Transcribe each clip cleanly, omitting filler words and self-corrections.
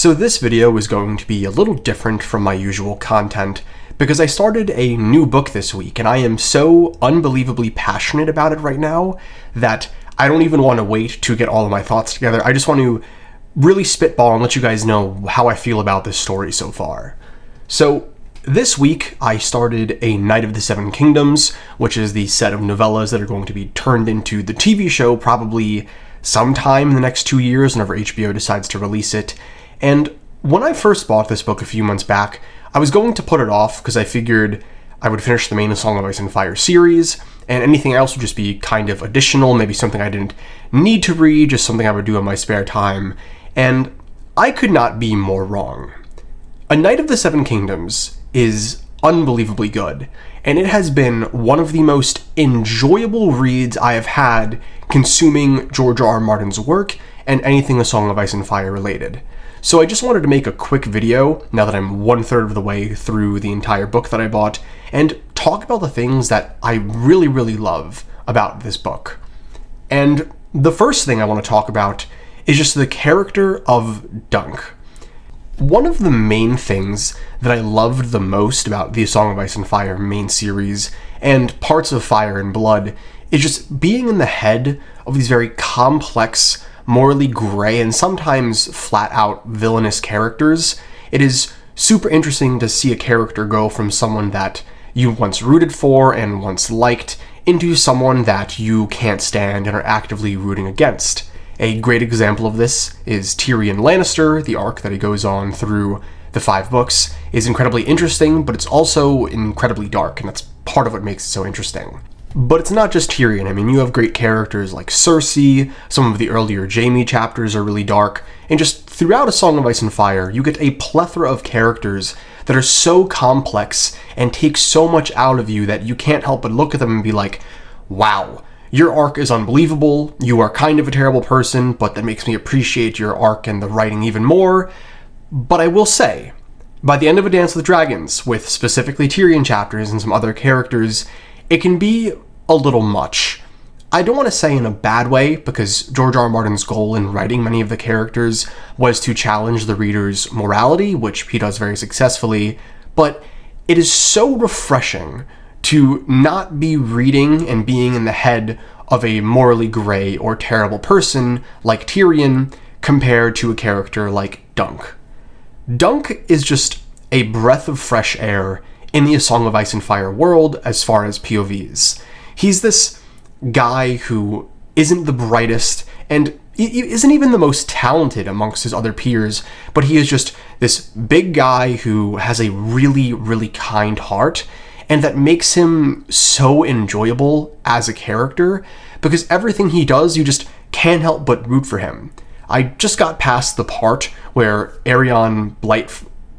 So this video is going to be a little different from my usual content because I started a new book this week and I am so unbelievably passionate about it right now that I don't even want to wait to get all of my thoughts together. I just want to really spitball and let you guys know how I feel about this story so far. So this week I started A Knight of the Seven Kingdoms, which is the set of novellas that are going to be turned into the TV show probably sometime in the next 2 years whenever HBO decides to release it. And when I first bought this book a few months back, I was going to put it off because I figured I would finish the main Song of Ice and Fire series, and anything else would just be kind of additional, maybe something I didn't need to read, just something I would do in my spare time, and I could not be more wrong. A Knight of the Seven Kingdoms is unbelievably good, and it has been one of the most enjoyable reads I have had consuming George R. R. Martin's work and anything A Song of Ice and Fire related. So I just wanted to make a quick video, now that I'm 1/3 of the way through the entire book that I bought, and talk about the things that I really love about this book. And the first thing I want to talk about is just the character of Dunk. One of the main things that I loved the most about the A Song of Ice and Fire main series, and parts of Fire and Blood, is just being in the head of these very complex, morally gray, and sometimes flat-out villainous characters. It is super interesting to see a character go from someone that you once rooted for and once liked into someone that you can't stand and are actively rooting against. A great example of this is Tyrion Lannister. The arc that he goes on through the 5 books is incredibly interesting, but it's also incredibly dark, and that's part of what makes it so interesting. But it's not just Tyrion. I mean, you have great characters like Cersei, some of the earlier Jaime chapters are really dark, and just throughout A Song of Ice and Fire, you get a plethora of characters that are so complex and take so much out of you that you can't help but look at them and be like, wow, your arc is unbelievable, you are kind of a terrible person, but that makes me appreciate your arc and the writing even more. But I will say, by the end of A Dance with Dragons, with specifically Tyrion chapters and some other characters, it can be a little much. I don't want to say in a bad way, because George R. R. Martin's goal in writing many of the characters was to challenge the reader's morality, which he does very successfully, but it is so refreshing to not be reading and being in the head of a morally gray or terrible person like Tyrion compared to a character like Dunk. Dunk is just a breath of fresh air in the A Song of Ice and Fire world as far as POVs. He's this guy who isn't the brightest and isn't even the most talented amongst his other peers, but he is just this big guy who has a really kind heart, and that makes him so enjoyable as a character because everything he does, you just can't help but root for him. I just got past the part where Aerion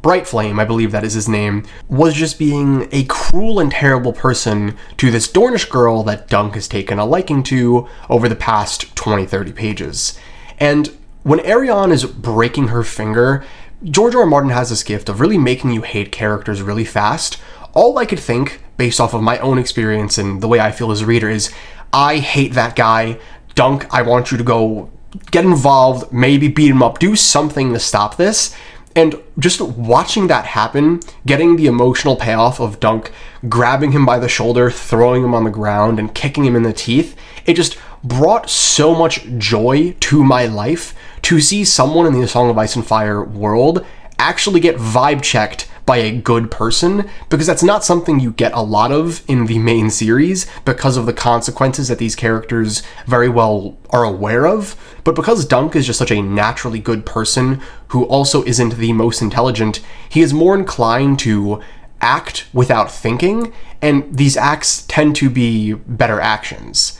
Brightflame, I believe that is his name, was just being a cruel and terrible person to this Dornish girl that Dunk has taken a liking to over the past 20-30 pages. And when Aerion is breaking her finger, George R. R. Martin has this gift of really making you hate characters really fast. All I could think, based off of my own experience and the way I feel as a reader, is, I hate that guy. Dunk, I want you to go get involved, maybe beat him up, do something to stop this. And just watching that happen, getting the emotional payoff of Dunk grabbing him by the shoulder, throwing him on the ground, and kicking him in the teeth, it just brought so much joy to my life to see someone in the A Song of Ice and Fire world actually get vibe checked by a good person, because that's not something you get a lot of in the main series because of the consequences that these characters very well are aware of. But because Dunk is just such a naturally good person who also isn't the most intelligent, he is more inclined to act without thinking, and these acts tend to be better actions.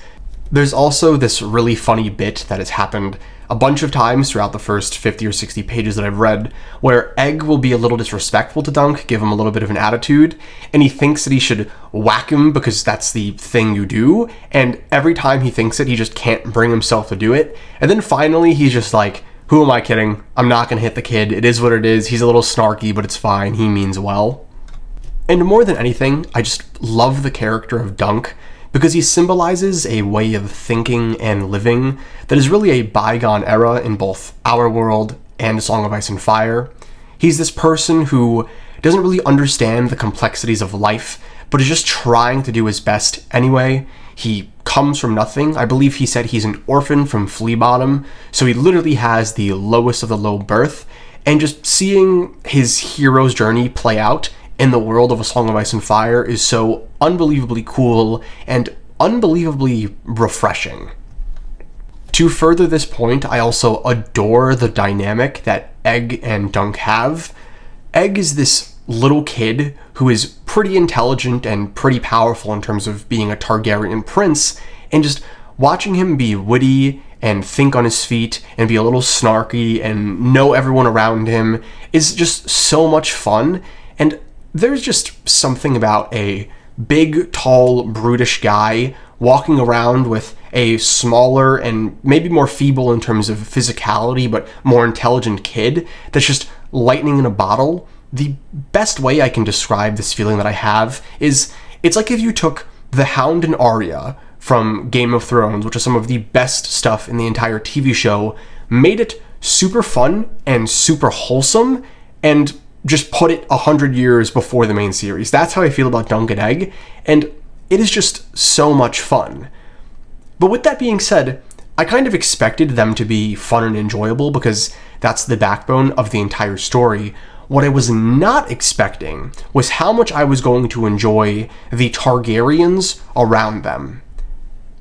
There's also this really funny bit that has happened a bunch of times throughout the first 50 or 60 pages that I've read, where Egg will be a little disrespectful to Dunk, give him a little bit of an attitude, and he thinks that he should whack him because that's the thing you do, and every time he thinks it, he just can't bring himself to do it, and then finally he's just like, who am I kidding? I'm not gonna hit the kid, it is what it is, he's a little snarky, but it's fine, he means well. And more than anything, I just love the character of Dunk, because he symbolizes a way of thinking and living that is really a bygone era in both our world and A Song of Ice and Fire. He's this person who doesn't really understand the complexities of life, but is just trying to do his best anyway. He comes from nothing. I believe he said he's an orphan from Flea Bottom, so he literally has the lowest of the low birth, and just seeing his hero's journey play out in the world of A Song of Ice and Fire is so unbelievably cool and unbelievably refreshing. To further this point, I also adore the dynamic that Egg and Dunk have. Egg is this little kid who is pretty intelligent and pretty powerful in terms of being a Targaryen prince, and just watching him be witty and think on his feet and be a little snarky and know everyone around him is just so much fun. And there's just something about a big, tall, brutish guy walking around with a smaller and maybe more feeble in terms of physicality, but more intelligent kid that's just lightning in a bottle. The best way I can describe this feeling that I have is it's like if you took the Hound and Arya from Game of Thrones, which is some of the best stuff in the entire TV show, made it super fun and super wholesome, and just put it 100 years before the main series. That's how I feel about Dunk and Egg, and it is just so much fun. But with that being said, I kind of expected them to be fun and enjoyable because that's the backbone of the entire story. What I was not expecting was how much I was going to enjoy the Targaryens around them.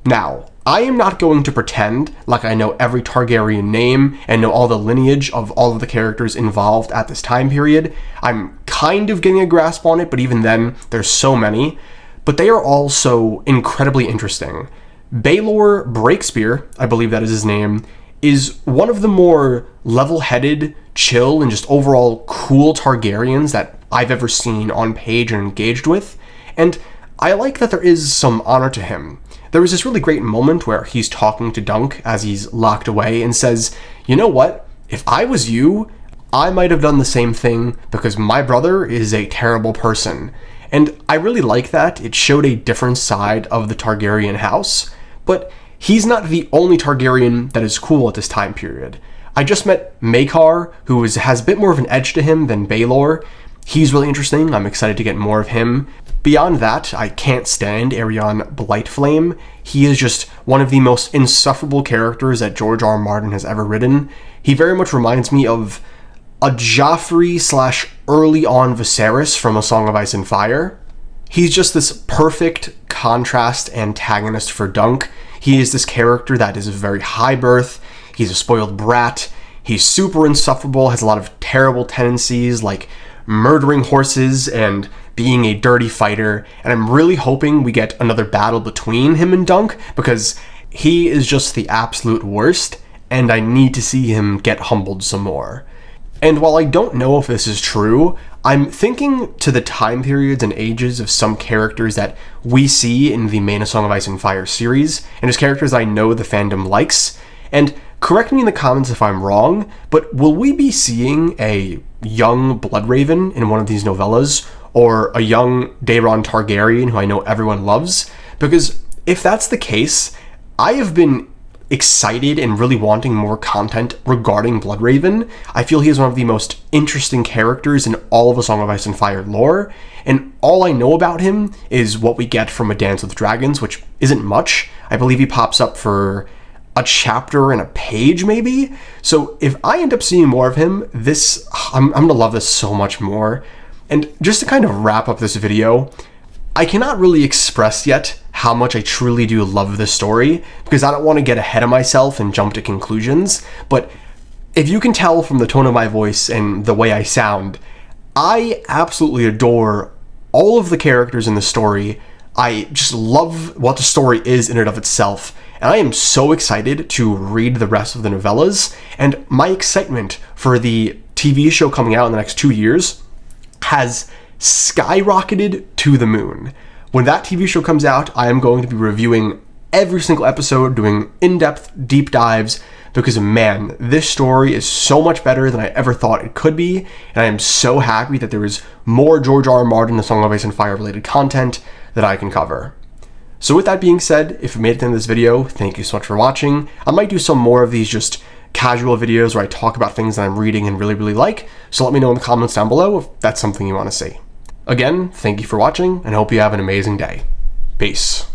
Now, I am not going to pretend like I know every Targaryen name and know all the lineage of all of the characters involved at this time period. I'm kind of getting a grasp on it, but even then, there's so many. But they are all so incredibly interesting. Baelor Breakspear, I believe that is his name, is one of the more level-headed, chill, and just overall cool Targaryens that I've ever seen on page and engaged with, and I like that there is some honor to him. There was this really great moment where he's talking to Dunk as he's locked away and says, "You know what? If I was you, I might have done the same thing because my brother is a terrible person." And I really like that. It showed a different side of the Targaryen house, but he's not the only Targaryen that is cool at this time period. I just met Maekar, who has a bit more of an edge to him than Baelor. He's really interesting. I'm excited to get more of him. Beyond that, I can't stand Aerion Blightflame. He is just one of the most insufferable characters that George R. R. Martin has ever written. He very much reminds me of a Joffrey / early on Viserys from A Song of Ice and Fire. He's just this perfect contrast antagonist for Dunk. He is this character that is of very high birth. He's a spoiled brat. He's super insufferable, has a lot of terrible tendencies like murdering horses and being a dirty fighter. And I'm really hoping we get another battle between him and Dunk because he is just the absolute worst, and I need to see him get humbled some more. And while I don't know if this is true, I'm thinking to the time periods and ages of some characters that we see in the main A Song of Ice and Fire series, and as characters I know the fandom likes. And correct me in the comments if I'm wrong, but will we be seeing a young Bloodraven in one of these novellas, or a young Daeron Targaryen who I know everyone loves? Because if that's the case, I have been excited and really wanting more content regarding Bloodraven. I feel he is one of the most interesting characters in all of A Song of Ice and Fire lore, and all I know about him is what we get from A Dance with Dragons, which isn't much. I believe he pops up for a chapter and a page, maybe? So if I end up seeing more of him, I'm gonna love this so much more. And just to kind of wrap up this video, I cannot really express yet how much I truly do love this story, because I don't want to get ahead of myself and jump to conclusions, but if you can tell from the tone of my voice and the way I sound, I absolutely adore all of the characters in the story. I just love what the story is in and of itself, and I am so excited to read the rest of the novellas, and my excitement for the TV show coming out in the next 2 years has skyrocketed to the moon. When that TV show comes out, I am going to be reviewing every single episode, doing in-depth deep dives, because man, this story is so much better than I ever thought it could be, and I am so happy that there is more George R. R. Martin, The Song of Ice and Fire related content that I can cover. So with that being said, if you made it to the end of this video, thank you so much for watching. I might do some more of these just casual videos where I talk about things that I'm reading and really, really like, so let me know in the comments down below if that's something you want to see. Again, thank you for watching, and I hope you have an amazing day. Peace.